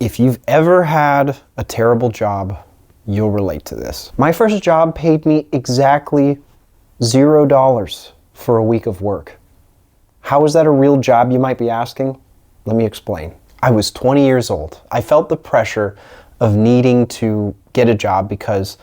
If you've ever had a terrible job, you'll relate to this. My first job paid me exactly $0 for a week of work. How is that a real job, you might be asking? Let me explain. I was 20 years old. I felt the pressure of needing to get a job because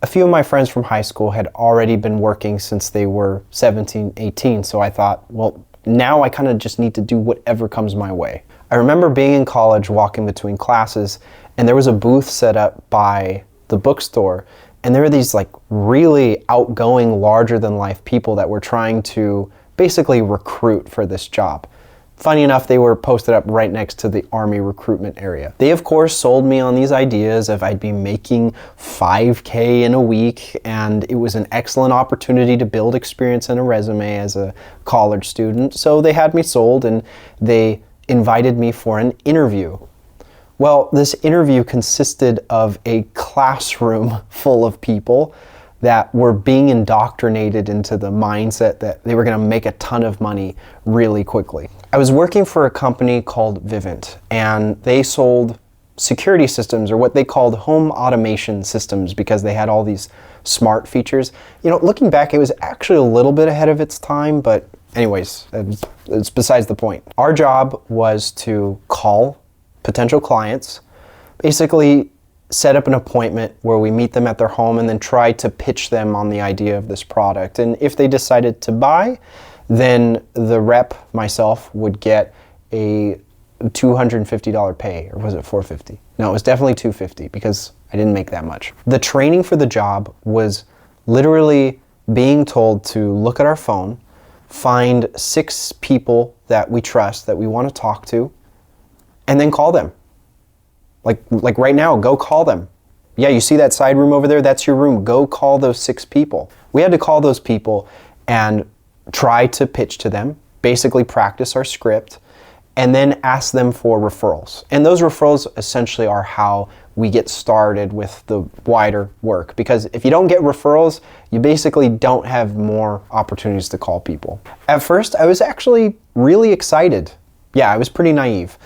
a few of my friends from high school had already been working since they were 17, 18, so I thought, well, now I kind of just need to do whatever comes my way. I remember being in college, walking between classes, and there was a booth set up by the bookstore, and there were these like really outgoing, larger than life people that were trying to basically recruit for this job. Funny enough, they were posted up right next to the Army recruitment area. They of course sold me on these ideas of I'd be making $5K in a week, and it was an excellent opportunity to build experience in a resume as a college student. So they had me sold and they invited me for an interview. Well, this interview consisted of a classroom full of people that were being indoctrinated into the mindset that they were going to make a ton of money really quickly. I was working for a company called Vivint, and they sold security systems, or what they called home automation systems, because they had all these smart features. You know, looking back, it was actually a little bit ahead of its time, but anyways, it's besides the point. Our job was to call potential clients, basically set up an appointment where we meet them at their home and then try to pitch them on the idea of this product. And if they decided to buy, then the rep, myself, would get a $250 pay, or was it $450? No, it was definitely $250 because I didn't make that much. The training for the job was literally being told to look at our phone, find 6 people that we trust, that we want to talk to, and then call them. Like right now, go call them. Yeah, you see that side room over there? That's your room. Go call those 6 people. We had to call those people and try to pitch to them, basically practice our script, and then ask them for referrals. And those referrals essentially are how we get started with the wider work, because if you don't get referrals, you basically don't have more opportunities to call people. At first, I was actually really excited. Yeah, I was pretty naive.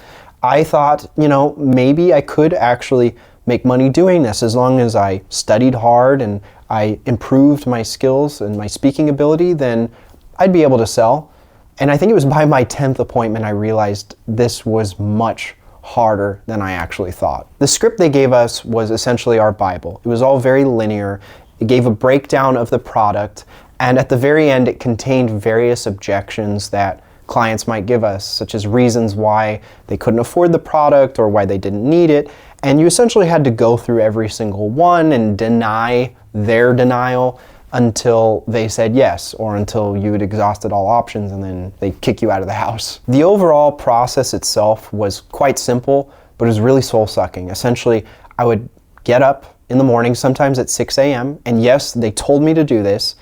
I thought, you know, maybe I could actually make money doing this as long as I studied hard and I improved my skills and my speaking ability, then I'd be able to sell. And I think it was by my 10th appointment I realized this was much harder than I actually thought. The script they gave us was essentially our Bible. It was all very linear. It gave a breakdown of the product, and at the very end it contained various objections that clients might give us, such as reasons why they couldn't afford the product or why they didn't need it. And you essentially had to go through every single one and deny their denial until they said yes, or until you had exhausted all options and then they kick you out of the house. The overall process itself was quite simple, but it was really soul-sucking. Essentially, I would get up in the morning, sometimes at 6 a.m., and yes, they told me to do this,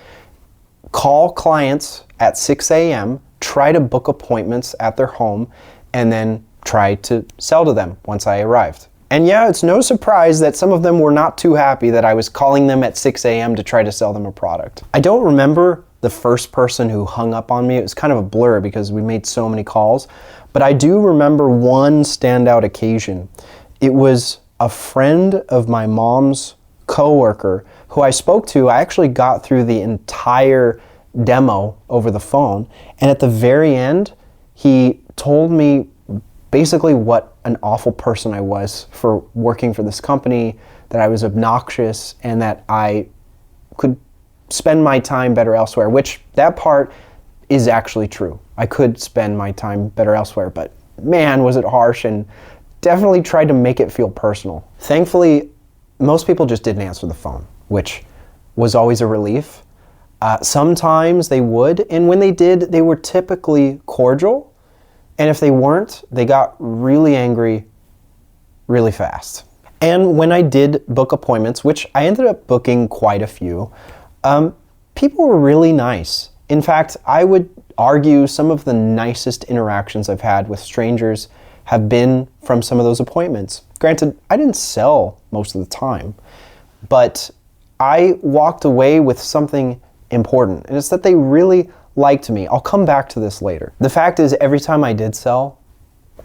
call clients at 6 a.m., try to book appointments at their home, and then try to sell to them once I arrived. And yeah, it's no surprise that some of them were not too happy that I was calling them at 6 a.m. to try to sell them a product. I don't remember the first person who hung up on me. It was kind of a blur because we made so many calls, but I do remember one standout occasion. It was a friend of my mom's coworker who I spoke to. I actually got through the entire demo over the phone, and at the very end he told me basically what an awful person I was for working for this company, that I was obnoxious, and that I could spend my time better elsewhere, which that part is actually true. I could spend my time better elsewhere, but man, was it harsh, and definitely tried to make it feel personal. Thankfully, most people just didn't answer the phone, which was always a relief. Sometimes they would, and when they did, they were typically cordial, and if they weren't, they got really angry really fast. And when I did book appointments, which I ended up booking quite a few, people were really nice. In fact, I would argue some of the nicest interactions I've had with strangers have been from some of those appointments. Granted, I didn't sell most of the time, but I walked away with something important, and it's that they really liked me. I'll come back to this later. The fact is, every time I did sell,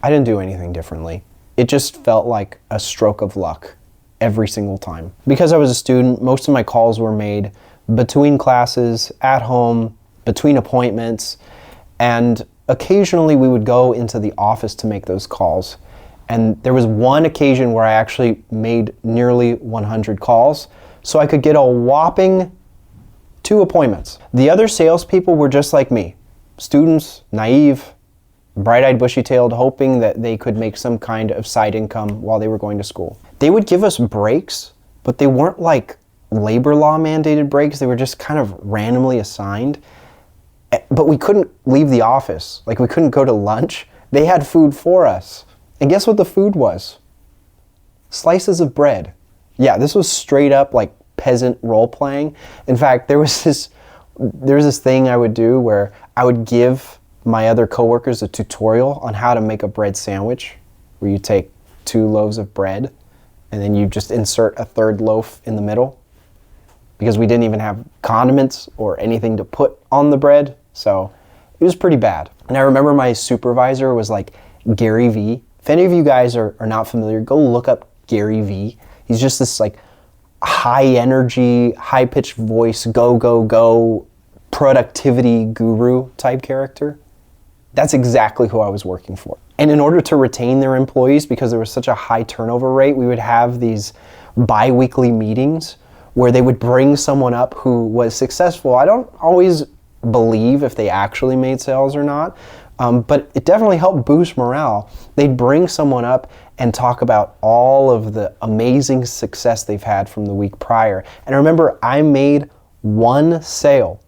I didn't do anything differently. it just felt like a stroke of luck every single time. Because I was a student, most of my calls were made between classes, at home, between appointments, and occasionally we would go into the office to make those calls. And there was one occasion where I actually made nearly 100 calls, so I could get a whopping 2 appointments. The other salespeople were just like me, students, naive, bright-eyed, bushy-tailed, hoping that they could make some kind of side income while they were going to school. They would give us breaks, but they weren't like labor law mandated breaks. They were just kind of randomly assigned. But we couldn't leave the office. Like, we couldn't go to lunch. They had food for us. And guess what the food was? Slices of bread. Yeah, this was straight up like peasant role playing. In fact, there was this thing I would do where I would give my other coworkers a tutorial on how to make a bread sandwich, where you take 2 loaves of bread and then you just insert a 3rd loaf in the middle, because we didn't even have condiments or anything to put on the bread. So it was pretty bad. And I remember my supervisor was like Gary Vee. If any of you guys are not familiar, go look up Gary Vee. He's just this like high energy, high pitched voice, go, productivity guru type character. That's exactly who I was working for. And in order to retain their employees, because there was such a high turnover rate, we would have these bi-weekly meetings where they would bring someone up who was successful. I don't always believe if they actually made sales or not, but it definitely helped boost morale. They'd bring someone up and talk about all of the amazing success they've had from the week prior. And I remember I made 1 sale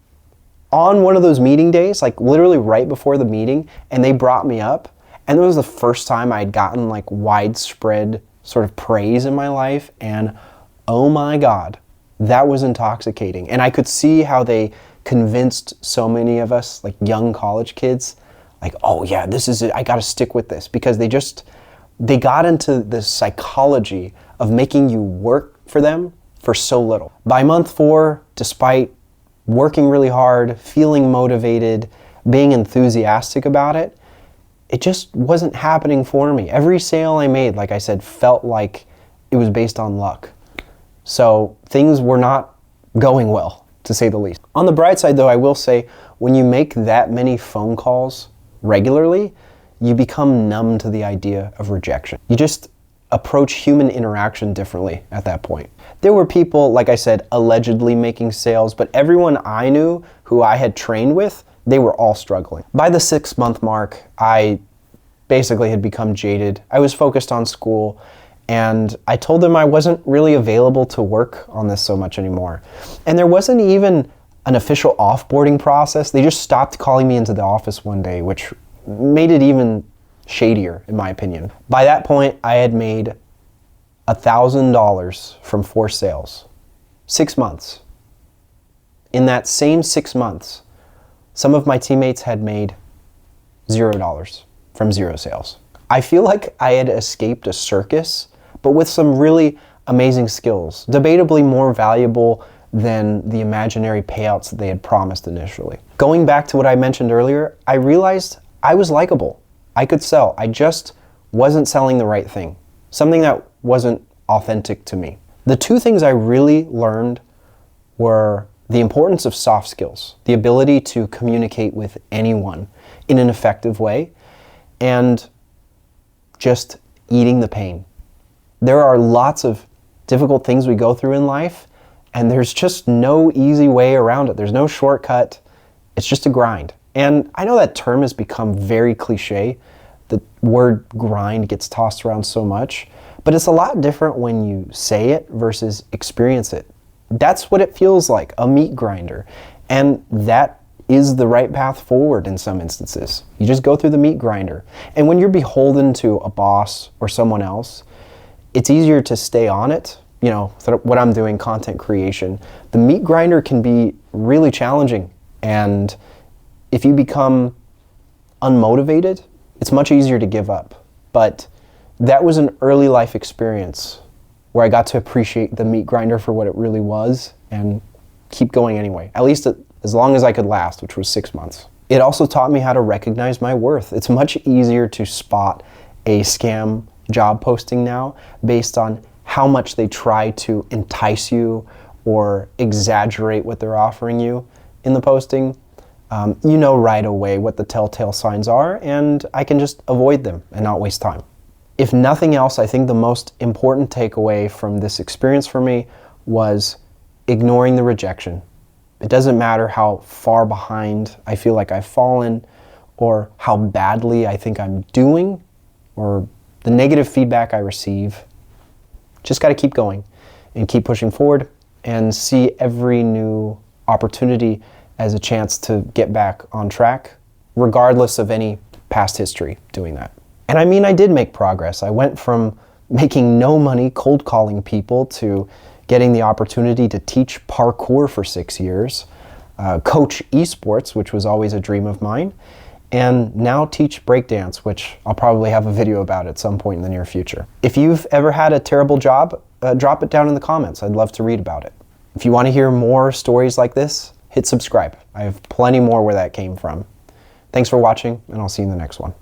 on one of those meeting days, like literally right before the meeting, and they brought me up. And it was the first time I'd gotten like widespread sort of praise in my life. And oh my God, that was intoxicating. And I could see how they convinced so many of us, like young college kids, like, oh yeah, this is it, I gotta stick with this. Because they got into the psychology of making you work for them for so little. By month 4, despite working really hard, feeling motivated, being enthusiastic about it, it just wasn't happening for me. Every sale I made, like I said, felt like it was based on luck. So things were not going well, to say the least. On the bright side though, I will say, when you make that many phone calls regularly, you become numb to the idea of rejection. You just approach human interaction differently at that point. There were people, like I said, allegedly making sales, but everyone I knew who I had trained with, they were all struggling. By the 6-month mark, I basically had become jaded. I was focused on school, and I told them I wasn't really available to work on this so much anymore. And there wasn't even an official offboarding process. They just stopped calling me into the office one day, which made it even shadier, in my opinion. By that point, I had made $1,000 from 4 sales. 6 months. In that same 6 months, some of my teammates had made $0 from 0 sales. I feel like I had escaped a circus, but with some really amazing skills, debatably more valuable than the imaginary payouts that they had promised initially. Going back to what I mentioned earlier, I realized I was likable. I could sell. I just wasn't selling the right thing. Something that wasn't authentic to me. The 2 things I really learned were the importance of soft skills, the ability to communicate with anyone in an effective way, and just eating the pain. There are lots of difficult things we go through in life, and there's just no easy way around it. There's no shortcut. It's just a grind. And I know that term has become very cliche. The word grind gets tossed around so much, but it's a lot different when you say it versus experience it. That's what it feels like, a meat grinder. And that is the right path forward in some instances. You just go through the meat grinder. And when you're beholden to a boss or someone else, it's easier to stay on it. You know, what I'm doing, content creation. The meat grinder can be really challenging. And if you become unmotivated, it's much easier to give up. But that was an early life experience where I got to appreciate the meat grinder for what it really was and keep going anyway, at least as long as I could last, which was 6 months. It also taught me how to recognize my worth. It's much easier to spot a scam job posting now based on how much they try to entice you or exaggerate what they're offering you in the posting. You know right away what the telltale signs are, and I can just avoid them and not waste time. If nothing else, I think the most important takeaway from this experience for me was ignoring the rejection. It doesn't matter how far behind I feel like I've fallen, or how badly I think I'm doing, or the negative feedback I receive. Just got to keep going and keep pushing forward and see every new opportunity as a chance to get back on track, regardless of any past history doing that. And I mean, I did make progress. I went from making no money cold calling people to getting the opportunity to teach parkour for 6 years, coach esports, which was always a dream of mine, and now teach breakdance, which I'll probably have a video about at some point in the near future. If you've ever had a terrible job, drop it down in the comments. I'd love to read about it. If you want to hear more stories like this, hit subscribe. I have plenty more where that came from. Thanks for watching, and I'll see you in the next one.